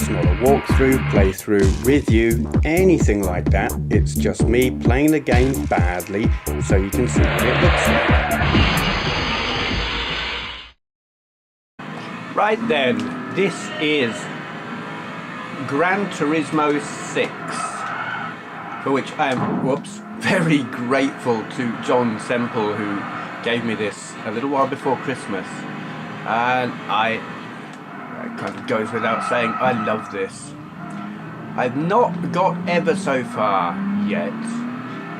It's not a walkthrough, playthrough, review, anything like that. It's just me playing the game badly so you can see what it looks like. Right then, this is Gran Turismo 6, for which I am, very grateful to John Semple, who gave me this a little while before Christmas. And it kind of goes without saying, I love this. I've not got ever so far yet.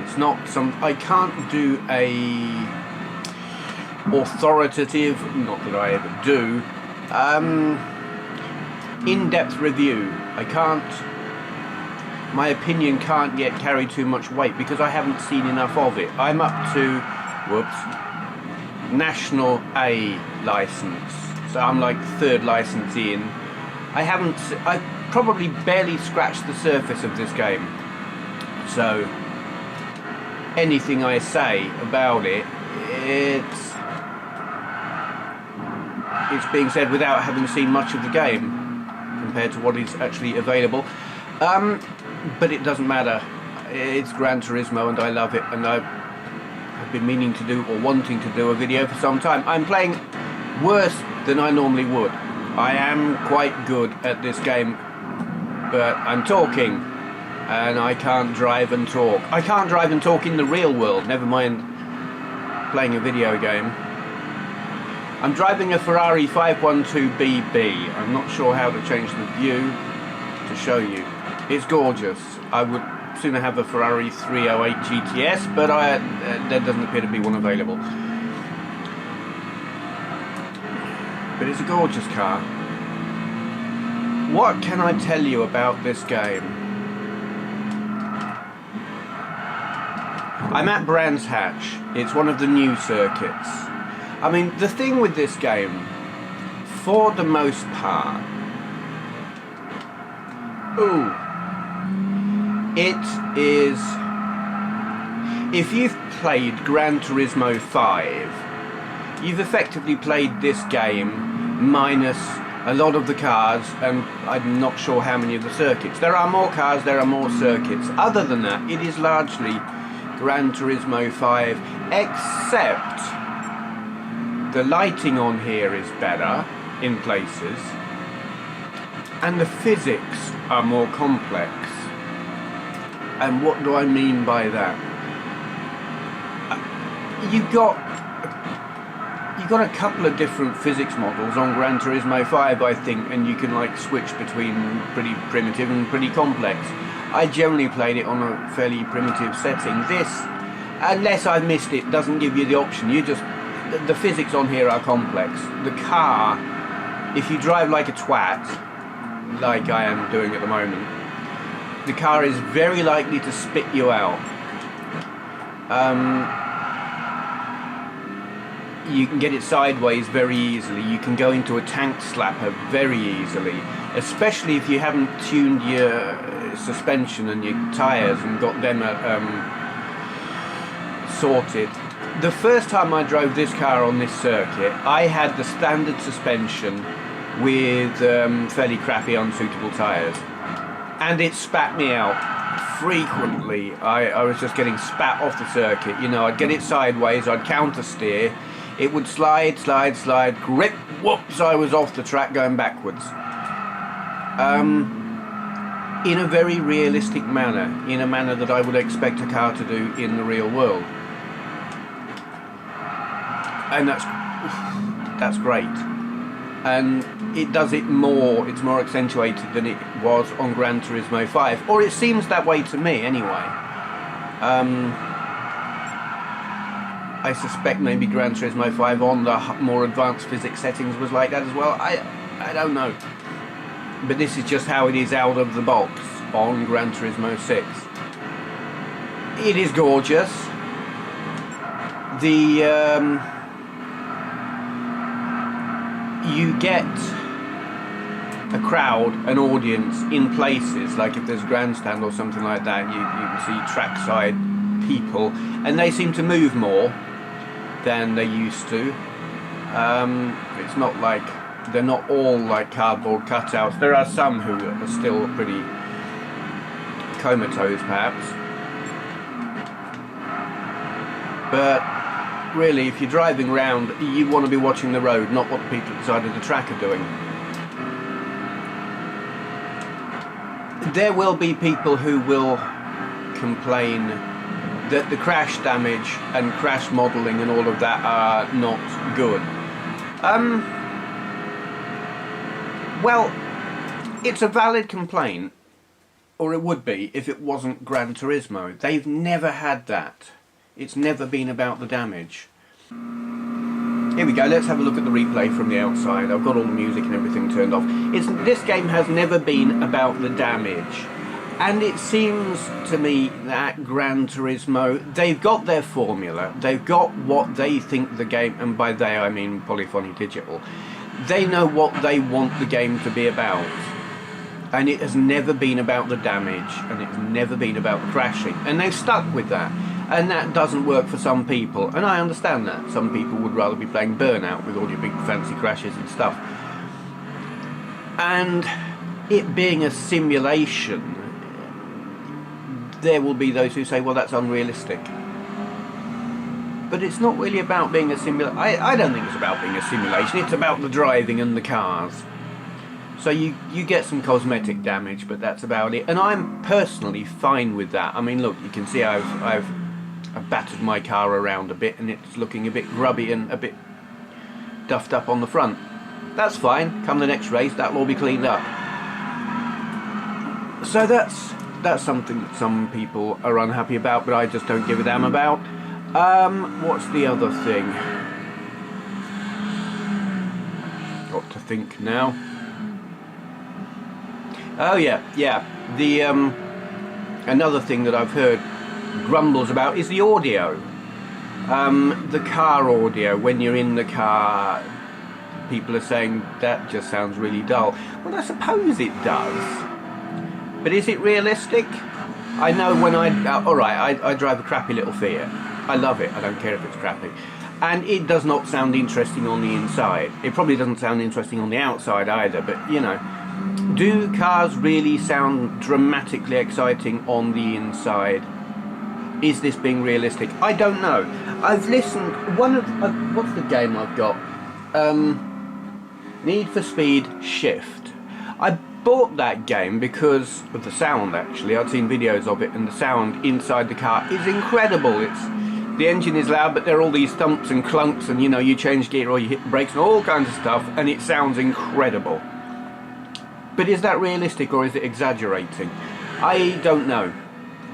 It's not I can't do a authoritative, not that I ever do, in-depth review. My opinion can't yet carry too much weight because I haven't seen enough of it. I'm up to, National A license. So I'm like third license in. I probably barely scratched the surface of this game. So anything I say about it, it's being said without having seen much of the game compared to what is actually available. But it doesn't matter. It's Gran Turismo and I love it, and I've been meaning to do or wanting to do a video for some time. I'm playing worse than I normally would. I am quite good at this game, but I'm talking and I can't drive and talk. I can't drive and talk in the real world, never mind playing a video game. I'm driving a Ferrari 512BB. I'm not sure how to change the view to show you. It's gorgeous. I would sooner have a Ferrari 308 GTS, but there doesn't appear to be one available. But it's a gorgeous car. What can I tell you about this game? I'm at Brands Hatch. It's one of the new circuits. I mean, the thing with this game, for the most part, it is, if you've played Gran Turismo 5, you've effectively played this game minus a lot of the cars, and I'm not sure how many of the circuits. There are more cars, there are more circuits. Other than that, it is largely Gran Turismo 5, except the lighting on here is better in places, and the physics are more complex. And what do I mean by that? You've got a couple of different physics models on Gran Turismo 5, I think, and you can like switch between pretty primitive and pretty complex. I generally played it on a fairly primitive setting. This, unless I missed it, doesn't give you the option. The physics on here are complex. The car, if you drive like a twat, like I am doing at the moment, the car is very likely to spit you out. You can get it sideways very easily. You can go into a tank slapper very easily, especially if you haven't tuned your suspension and your tyres and got them sorted. The first time I drove this car on this circuit, I had the standard suspension with fairly crappy, unsuitable tyres, and it spat me out frequently. I was just getting spat off the circuit. You know, I'd get it sideways, I'd counter steer, it would slide, grip, whoops, I was off the track going backwards. In a very realistic manner, in a manner that I would expect a car to do in the real world. And that's great. And it does it more, it's more accentuated than it was on Gran Turismo 5, or it seems that way to me anyway. I suspect maybe Gran Turismo 5 on the more advanced physics settings was like that as well. I don't know. But this is just how it is out of the box on Gran Turismo 6. It is gorgeous. You get a crowd, an audience in places, like if there's a grandstand or something like that, you can see trackside people, and they seem to move more than they used to. It's not like They're not all like cardboard cutouts. There are some who are still pretty comatose perhaps. But really, if you're driving around, you want to be watching the road, not what the people at the side of the track are doing. There will be people who will complain that the crash damage and crash modelling and all of that are not good. Well, it's a valid complaint, or it would be if it wasn't Gran Turismo. They've never had that. It's never been about the damage. Here we go, let's have a look at the replay from the outside. I've got all the music and everything turned off. This game has never been about the damage. And it seems to me that Gran Turismo, they've got their formula. They've got what they think the game, and by they I mean Polyphony Digital. They know what they want the game to be about. And it has never been about the damage, and it's never been about the crashing. And they've stuck with that. And that doesn't work for some people, and I understand that. Some people would rather be playing Burnout with all your big fancy crashes and stuff. And it being a simulation, there will be those who say, well, that's unrealistic. But it's not really about being a simulation. I don't think it's about being a simulation. It's about the driving and the cars. So you get some cosmetic damage, but that's about it. And I'm personally fine with that. I mean, look, you can see I've battered my car around a bit, and it's looking a bit grubby and a bit duffed up on the front. That's fine. Come the next race, that'll all be cleaned up. So that's something that some people are unhappy about, but I just don't give a damn about. What's the other thing? Got to think now. Oh yeah. The another thing that I've heard grumbles about is the audio. The car audio, when you're in the car, people are saying that just sounds really dull. Well, I suppose it does. But is it realistic? I know when I drive a crappy little Fiat. I love it, I don't care if it's crappy. And it does not sound interesting on the inside. It probably doesn't sound interesting on the outside either, but you know. Do cars really sound dramatically exciting on the inside? Is this being realistic? I don't know. I've listened, what's the game I've got? Need for Speed Shift. I bought that game because of the sound, actually. I'd seen videos of it, and the sound inside the car is incredible. The engine is loud, but there are all these thumps and clunks, and you know, you change gear or you hit the brakes and all kinds of stuff, and it sounds incredible. But is that realistic, or is it exaggerating? I don't know.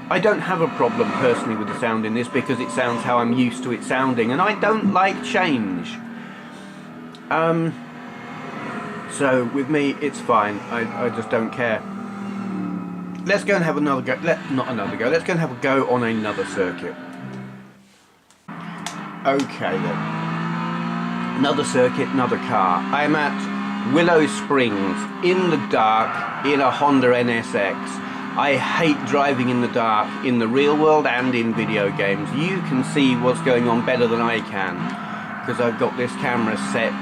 I don't have a problem personally with the sound in this because it sounds how I'm used to it sounding, and I don't like change. So with me it's fine. I just don't care. Let's go and have another go. Let's go and have a go on another circuit. Okay then. Another circuit, another car. I'm at Willow Springs in the dark in a Honda NSX. I hate driving in the dark in the real world and in video games. You can see what's going on better than I can because I've got this camera set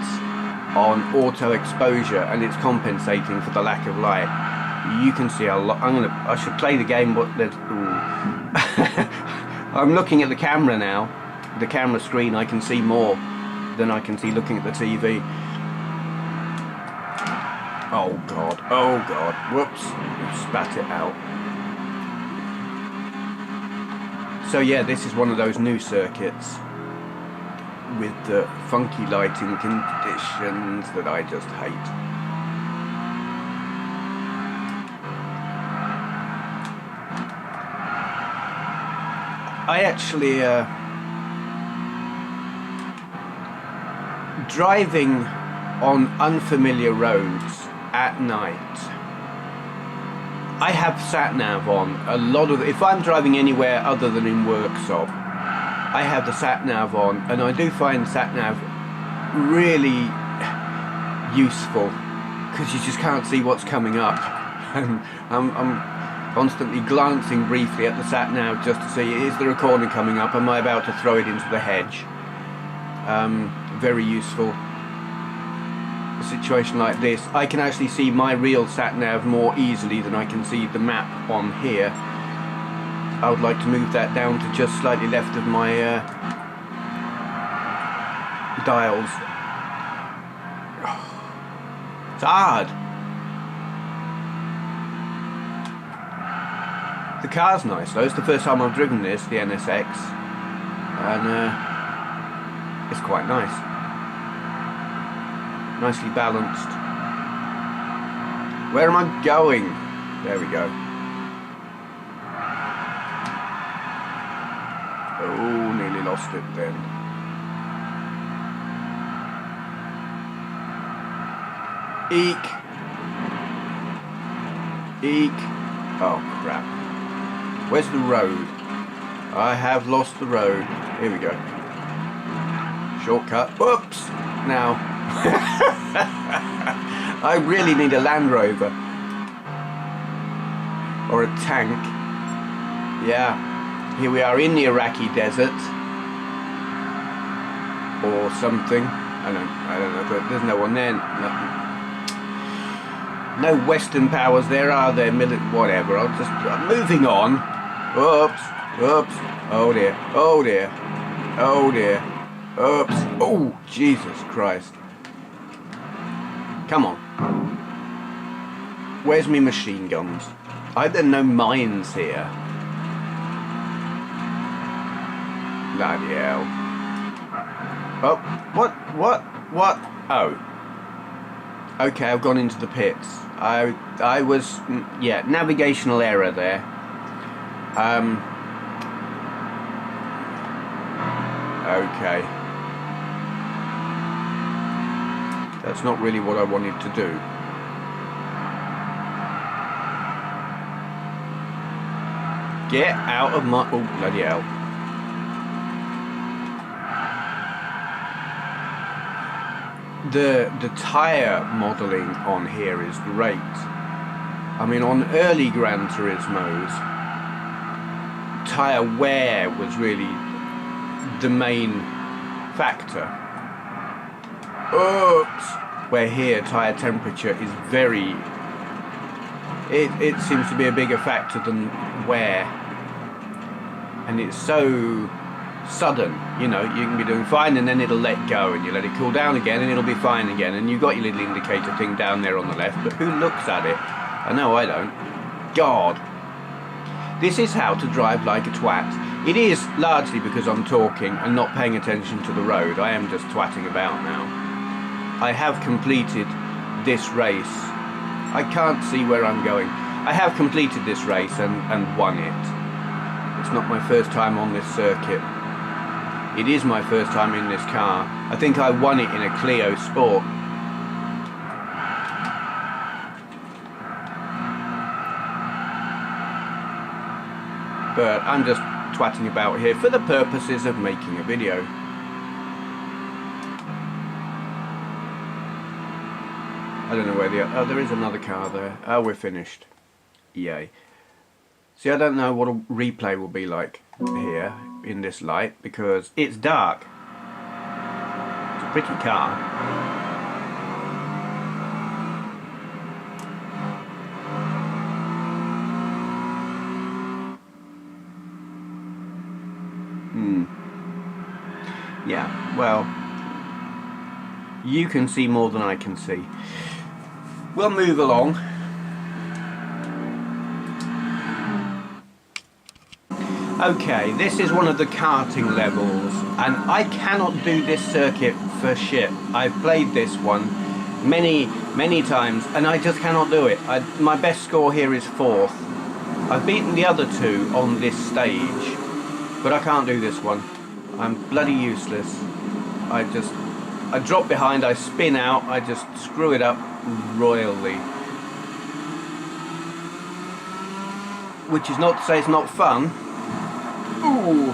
on auto exposure and it's compensating for the lack of light. You can see a lot. I should play the game, but there's I'm looking at the camera now, the camera screen. I can see more than I can see looking at the TV. Oh god, whoops, spat it out. So yeah, this is one of those new circuits with the funky lighting conditions that I just hate. I actually, driving on unfamiliar roads at night, I have sat-nav on a lot of, if I'm driving anywhere other than in Worksop, I have the sat-nav on, and I do find sat-nav really useful because you just can't see what's coming up. And I'm constantly glancing briefly at the sat-nav just to see, is there a corner coming up? Am I about to throw it into the hedge? Very useful. situation like this, I can actually see my real sat-nav more easily than I can see the map on here. I would like to move that down to just slightly left of my dials. It's hard. The car's nice though. It's the first time I've driven this, the NSX, and it's quite nice. Nicely balanced. Where am I going? There we go. Oh, nearly lost it then. Eek. Eek. Oh crap. Where's the road? I have lost the road. Here we go. Shortcut. Oops. Now. I really need a Land Rover. Or a tank. Yeah. Here we are in the Iraqi desert. Or something. I don't know, but there's no one there. Nothing. No Western powers there, are there? Whatever. I'm moving on. Oops. Oops. Oh dear. Oh dear. Oh dear. Oops. Oh, Jesus Christ. Come on. Where's me machine guns? I hope there are no mines here. Bloody hell. Oh, what? Oh. Okay, I've gone into the pits. I was, yeah, navigational error there. Okay. That's not really what I wanted to do. Get out of my... Oh, bloody hell. The tyre modelling on here is great. I mean, on early Gran Turismos, tyre wear was really the main factor. Oops! Where here, tyre temperature is very... It seems to be a bigger factor than wear. And it's so sudden, you know, you can be doing fine and then it'll let go and you let it cool down again and it'll be fine again, and you've got your little indicator thing down there on the left, but who looks at it? I know I don't. God. This is how to drive like a twat. It is largely because I'm talking and not paying attention to the road. I am just twatting about now. I have completed this race. I can't see where I'm going. I have completed this race and won it. It's not my first time on this circuit. It is my first time in this car. I think I won it in a Clio Sport. But I'm just twatting about here for the purposes of making a video. I don't know where the... Oh, there is another car there. Oh, we're finished. Yay. See, I don't know what a replay will be like here in this light because it's dark. It's a pretty car. Yeah, well, you can see more than I can see. We'll move along. Okay, this is one of the karting levels, and I cannot do this circuit for shit. I've played this one many times, and I just cannot do it. My best score here is 4th. I've beaten the other two on this stage, but I can't do this one. I'm bloody useless. I drop behind, I spin out, I just screw it up royally. Which is not to say it's not fun. Ooh.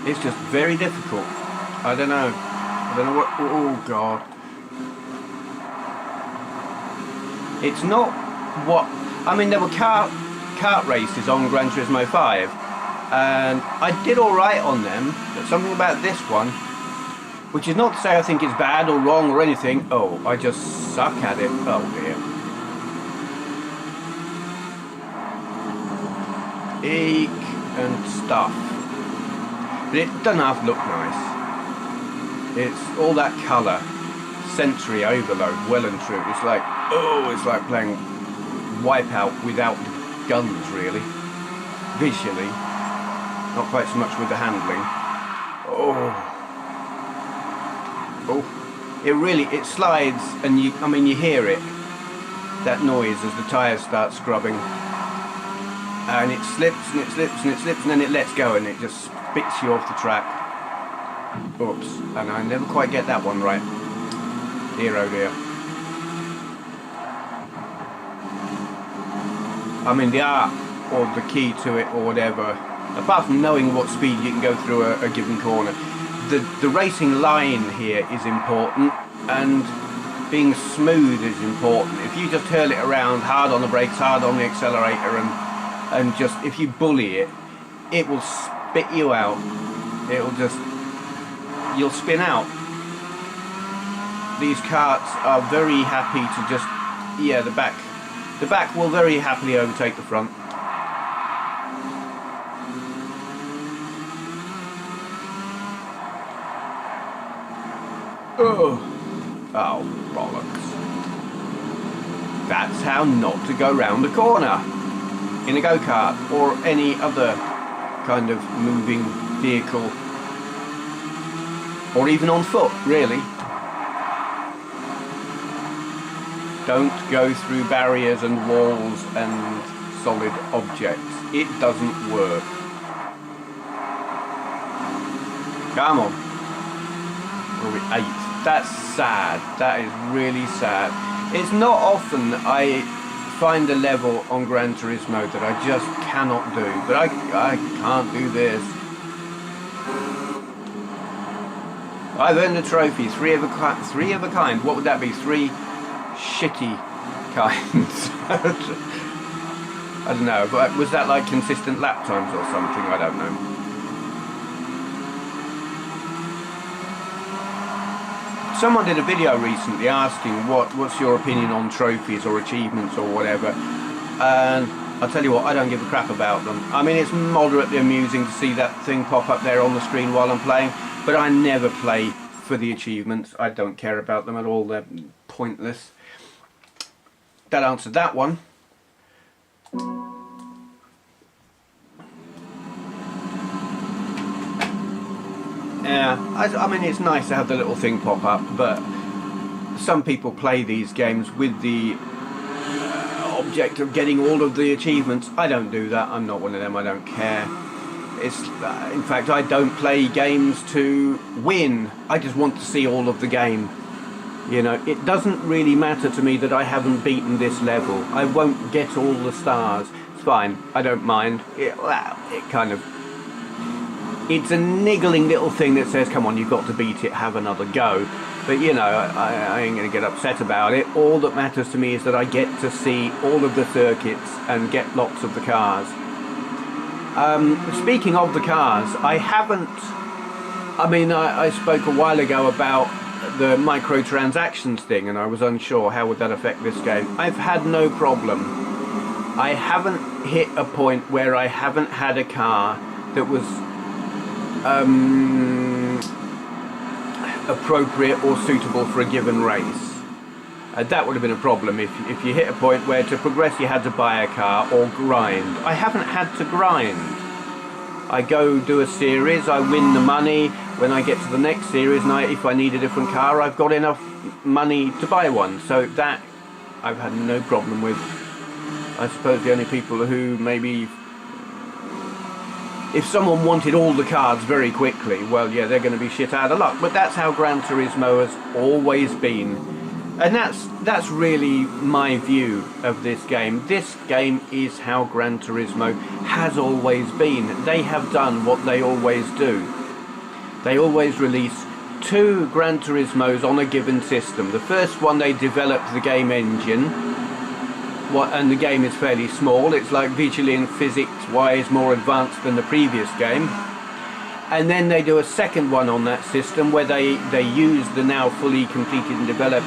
It's just very difficult. I don't know what... Oh God. It's not what... I mean, there were kart races on Gran Turismo 5. And I did alright on them, but something about this one Which is not to say I think it's bad or wrong or anything. Oh, I just suck at it. Oh dear. Eek and stuff. But it doesn't have to look nice. It's all that colour. Sensory overload, well and true. It's like, oh, it's like playing Wipeout without the guns, really. Visually. Not quite so much with the handling. Oh. Oh, it slides, and you hear it, that noise as the tyres start scrubbing, and it slips and it slips and it slips, and then it lets go and it just spits you off the track. Oops, and I never quite get that one right. Dear oh dear. I mean, the art or the key to it or whatever, apart from knowing what speed you can go through a given corner, the racing line here is important, and being smooth is important. If you just hurl it around hard on the brakes, hard on the accelerator, and just, if you bully it, it will spit you out. You'll spin out. These karts are very happy to just, yeah, the back will very happily overtake the front. Oh, bollocks. That's how not to go round a corner in a go-kart or any other kind of moving vehicle, or even on foot, really. Don't go through barriers and walls and solid objects. It doesn't work. Come on. We're 8th. That's sad. That is really sad. It's not often I find a level on Gran Turismo that I just cannot do, but I can't do this. I've earned a trophy, three of a kind. What would that be? 3 shitty kinds. I don't know, but was that like consistent lap times or something? I don't know. Someone did a video recently asking what's your opinion on trophies or achievements or whatever, and I'll tell you what, I don't give a crap about them. I mean, it's moderately amusing to see that thing pop up there on the screen while I'm playing, but I never play for the achievements. I don't care about them at all. They're pointless. That answered that one. Yeah, I mean, it's nice to have the little thing pop up, but some people play these games with the object of getting all of the achievements. I don't do that. I'm not one of them. I don't care. In fact, I don't play games to win. I just want to see all of the game. You know, it doesn't really matter to me that I haven't beaten this level. I won't get all the stars. It's fine. I don't mind. It's a niggling little thing that says, come on, you've got to beat it, have another go. But, you know, I ain't going to get upset about it. All that matters to me is that I get to see all of the circuits and get lots of the cars. Speaking of the cars, I spoke a while ago about the microtransactions thing, and I was unsure how would that affect this game. I've had no problem. I haven't hit a point where I haven't had a car that was appropriate or suitable for a given race. That would have been a problem if you hit a point where to progress you had to buy a car or grind. I haven't had to grind. I go do a series, I win the money. When I get to the next series, and if I need a different car, I've got enough money to buy one. So that I've had no problem with. I suppose the only people who maybe, if someone wanted all the cards very quickly, well, yeah, they're going to be shit out of luck. But that's how Gran Turismo has always been. And that's really my view of this game. This game is how Gran Turismo has always been. They have done what they always do. They always release 2 Gran Turismos on a given system. The first one, they developed the game engine, and the game is fairly small. It's like visually and physics-wise more advanced than the previous game. And then they do a second one on that system where they use the now fully completed and developed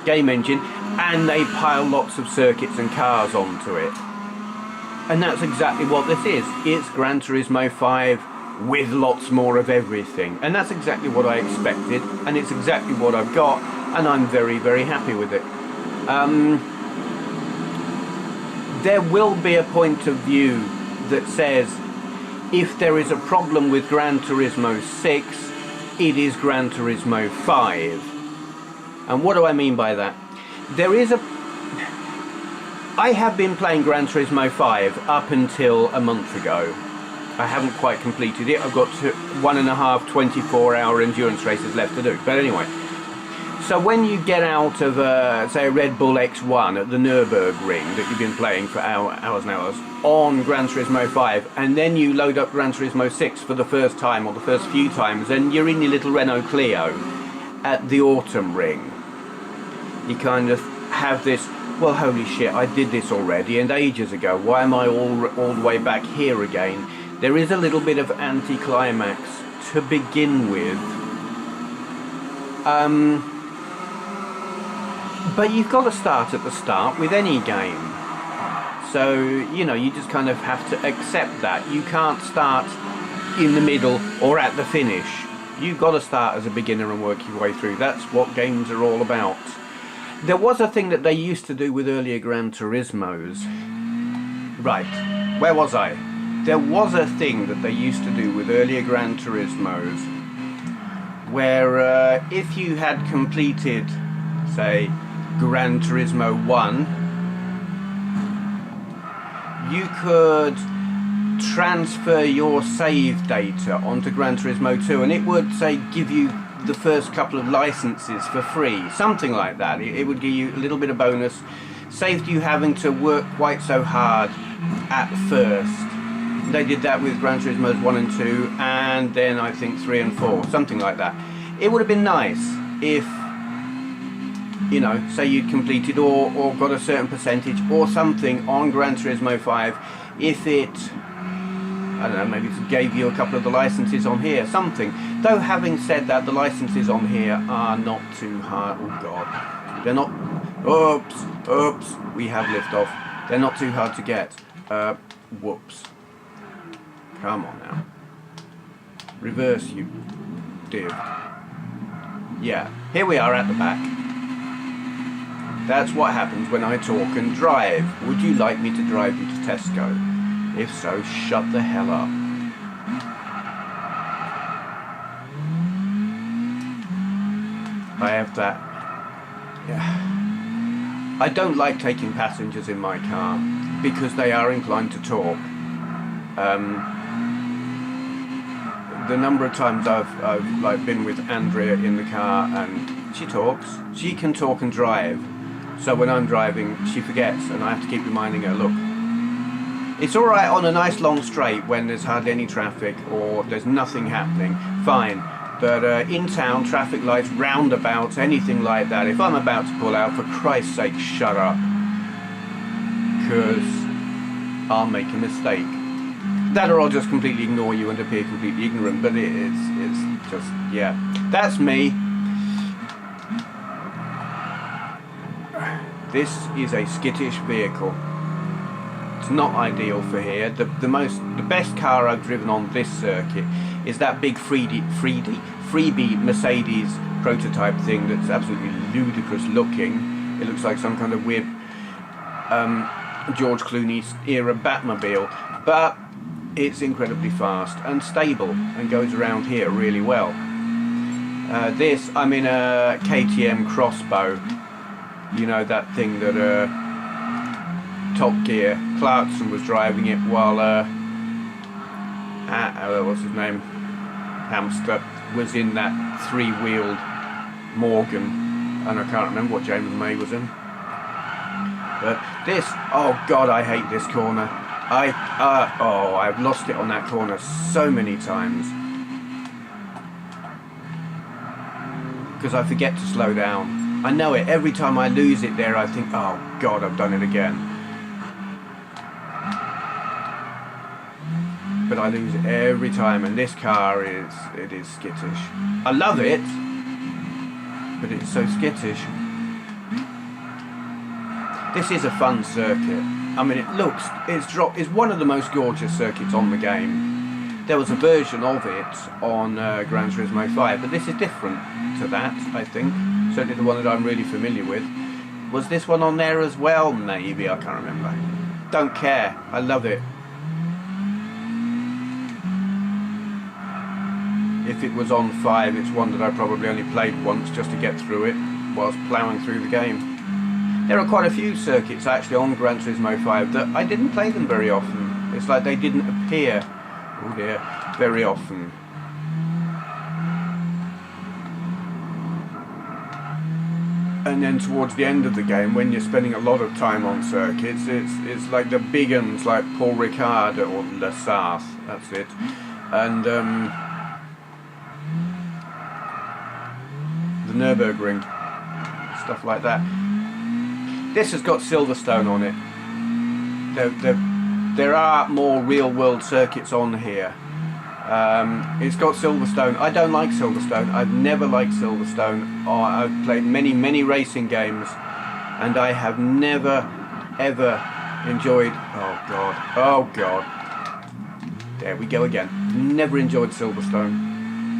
game engine, and they pile lots of circuits and cars onto it. And that's exactly what this is. It's Gran Turismo 5 with lots more of everything. And that's exactly what I expected, and it's exactly what I've got, and I'm very, very happy with it. There will be a point of view that says if there is a problem with Gran Turismo 6, it is Gran Turismo 5. And what do I mean by that? I have been playing Gran Turismo 5 up until a month ago. I haven't quite completed it. I've got 1.5 24-hour endurance races left to do. But anyway, so when you get out of, say, a Red Bull X1 at the Nürburgring that you've been playing for hours and hours on Gran Turismo 5, and then you load up Gran Turismo 6 for the first time or the first few times, and you're in your little Renault Clio at the Autumn Ring, you kind of have this, well, holy shit, I did this already and ages ago. Why am I all the way back here again? There is a little bit of anticlimax to begin with. But you've got to start at the start with any game. So, you know, you just kind of have to accept that. You can't start in the middle or at the finish. You've got to start as a beginner and work your way through. That's what games are all about. There was a thing that they used to do with earlier Gran Turismos. Right, where was I? There was a thing that they used to do with earlier Gran Turismos where if you had completed, say, Gran Turismo 1, you could transfer your save data onto Gran Turismo 2, and it would, say, give you the first couple of licenses for free, something like that. It would give you a little bit of bonus, saved you having to work quite so hard at first. They did that with Gran Turismo's 1 and 2, and then I think 3 and 4, something like that. It would have been nice if, you know, say you'd completed or got a certain percentage or something on Gran Turismo 5, if it, I don't know, maybe it gave you a couple of the licenses on here, something. Though having said that, the licenses on here are not too hard. Oh god, they're not. Oops, we have liftoff. They're not too hard to get. Whoops. Come on now. Reverse, you div. Yeah, here we are at the back. That's what happens when I talk and drive. Would you like me to drive you to Tesco? If so, shut the hell up. I have that. Yeah. I don't like taking passengers in my car because they are inclined to talk. The number of times I've like been with Andrea in the car and she talks. She can talk and drive. So when I'm driving, she forgets, and I have to keep reminding her, look, it's all right on a nice long straight when there's hardly any traffic or there's nothing happening, fine. But in town, traffic lights, roundabouts, anything like that, if I'm about to pull out, for Christ's sake, shut up. Because I'll make a mistake. That or I'll just completely ignore you and appear completely ignorant, but it's just, yeah. That's me. This is a skittish vehicle. It's not ideal for here. The best car I've driven on this circuit is that big freebie Mercedes prototype thing that's absolutely ludicrous looking. It looks like some kind of weird George Clooney era Batmobile, but it's incredibly fast and stable and goes around here really well. This, I'm in a KTM Crossbow. You know, that thing that Top Gear, Clarkson was driving it while what's his name, Hamster, was in that three-wheeled Morgan, and I can't remember what James May was in. But this, oh god, I hate this corner. I've lost it on that corner so many times because I forget to slow down. I know it. Every time I lose it there, I think, oh god, I've done it again. but I lose every time, and this car is skittish. I love it, but it's so skittish. This is a fun circuit. I mean, it's one of the most gorgeous circuits on the game. There was a version of it on Gran Turismo 5, but this is different to that, I think. Certainly the one that I'm really familiar with. Was this one on there as well? Maybe, I can't remember. Don't care, I love it. If it was on 5, it's one that I probably only played once just to get through it whilst ploughing through the game. There are quite a few circuits actually on Gran Turismo 5 that I didn't play them very often. It's like they didn't appear, oh dear, very often. And then towards the end of the game, when you're spending a lot of time on circuits, it's like the big ones like Paul Ricard or La Sarthe, that's it. And the Nürburgring, stuff like that. This has got Silverstone on it. There are more real-world circuits on here. It's got Silverstone. I don't like Silverstone. I've never liked Silverstone. I've played many racing games, and I have never, ever enjoyed... Oh God. There we go again. Never enjoyed Silverstone.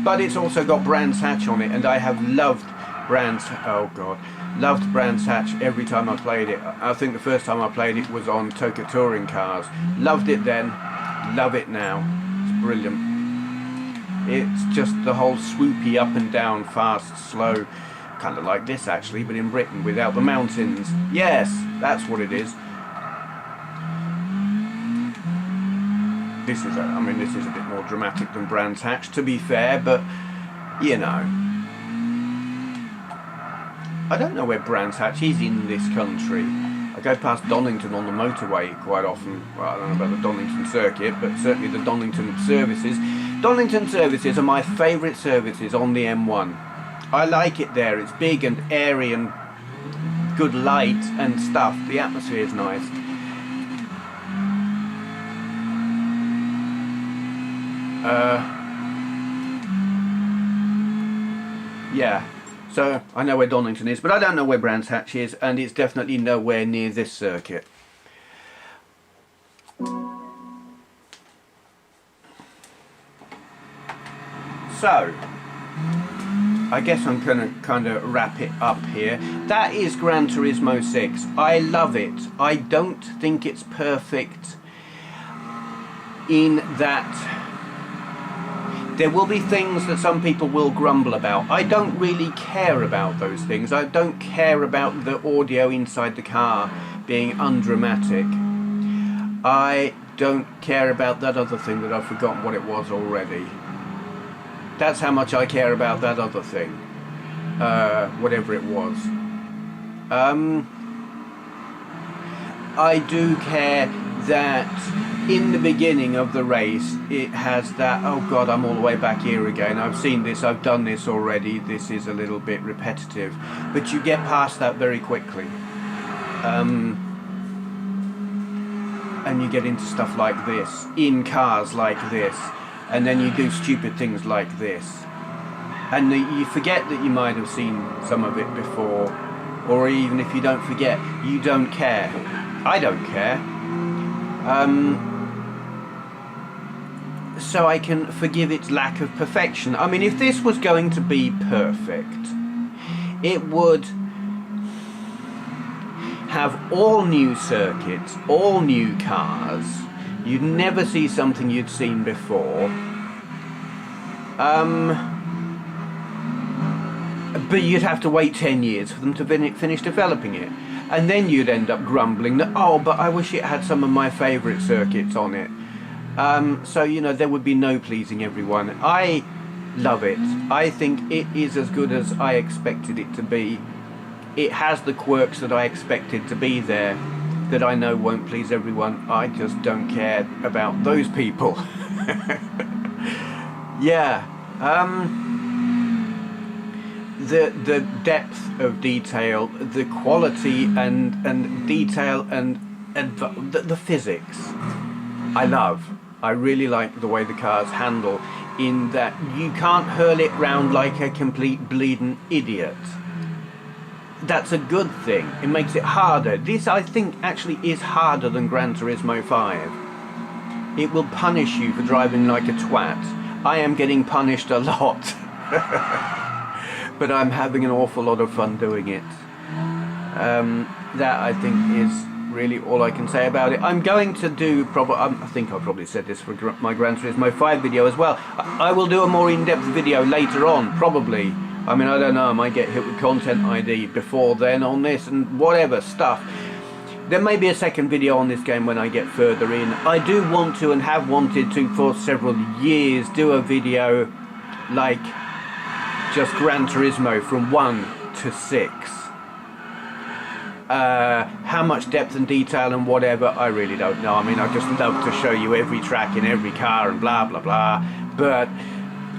But it's also got Brands Hatch on it, and I have loved Brands... Oh God. Loved Brands Hatch every time I played it. I think the first time I played it was on Toka Touring Cars. Loved it then, love it now. It's brilliant. It's just the whole swoopy up and down, fast, slow, kind of like this actually, but in Britain without the mountains. Yes, that's what it is. This is a bit more dramatic than Brands Hatch, to be fair, but you know. I don't know where Brands Hatch is in this country. I go past Donington on the motorway quite often. Well, I don't know about the Donington circuit, but certainly the Donington services. Donington services are my favourite services on the M1. I like it there. It's big and airy and good light and stuff. The atmosphere is nice. Yeah. So, I know where Donington is, but I don't know where Brands Hatch is, and it's definitely nowhere near this circuit. So, I guess I'm going to kind of wrap it up here. That is Gran Turismo 6. I love it. I don't think it's perfect in that... There will be things that some people will grumble about. I don't really care about those things. I don't care about the audio inside the car being undramatic. I don't care about that other thing that I've forgotten what it was already. That's how much I care about that other thing. Whatever it was. I do care that in the beginning of the race it has that, oh God, I'm all the way back here again, I've seen this, I've done this already, this is a little bit repetitive, but you get past that very quickly, and you get into stuff like this, in cars like this, and then you do stupid things like this, and you forget that you might have seen some of it before, or even if you don't forget, you don't care. I don't care. So I can forgive its lack of perfection. I mean, if this was going to be perfect, it would have all new circuits, all new cars. You'd never see something you'd seen before. But you'd have to wait 10 years for them to finish developing it. And then you'd end up grumbling that, oh, but I wish it had some of my favourite circuits on it. So, you know, there would be no pleasing everyone. I love it. I think it is as good as I expected it to be. It has the quirks that I expected to be there, that I know won't please everyone. I just don't care about those people. Yeah. The depth of detail, the quality and detail and the physics, I love. I really like the way the cars handle, in that you can't hurl it round like a complete bleeding idiot. That's a good thing. It makes it harder. This, I think, actually is harder than Gran Turismo 5. It will punish you for driving like a twat. I am getting punished a lot. But I'm having an awful lot of fun doing it. That, I think, is really all I can say about it. I'm going to do, I think I've probably said this for my Gran Turismo 5 video as well. I will do a more in-depth video later on, probably. I mean, I don't know, I might get hit with content ID before then on this and whatever stuff. There may be a second video on this game when I get further in. I do want to, and have wanted to for several years, do a video like just Gran Turismo from 1 to 6. How much depth and detail and whatever, I really don't know. I mean, I just love to show you every track in every car and blah blah blah, but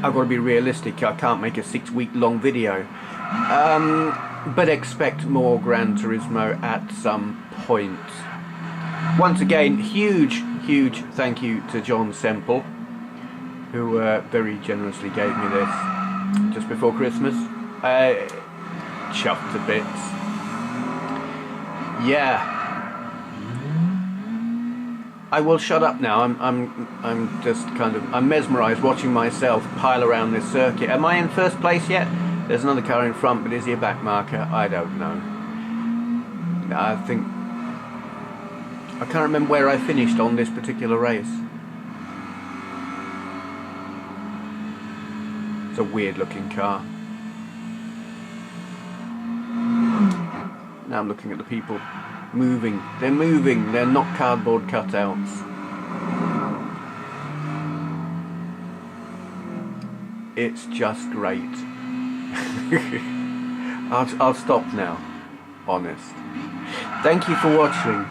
I've got to be realistic. I can't make a 6-week long video. But expect more Gran Turismo at some point. Once again, huge thank you to John Semple, who very generously gave me this just before Christmas. Chuffed to bits. Yeah. I will shut up now. I'm just kind of, I'm mesmerised watching myself pile around this circuit. Am I in first place yet? There's another car in front, but is he a back marker? I don't know. I think, I can't remember where I finished on this particular race. It's a weird looking car. Now I'm looking at the people moving. They're moving. They're not cardboard cutouts. It's just great. I'll stop now. Honest. Thank you for watching.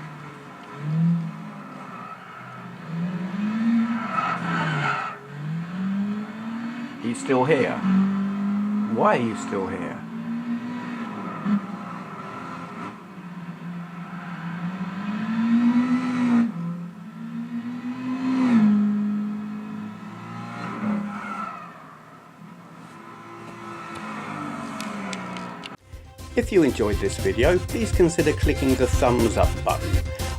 He's still here. Why are you still here? If you enjoyed this video, please consider clicking the thumbs up button.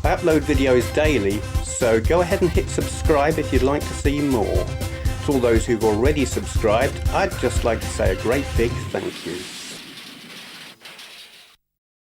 I upload videos daily, so go ahead and hit subscribe if you'd like to see more. To all those who've already subscribed, I'd just like to say a great big thank you.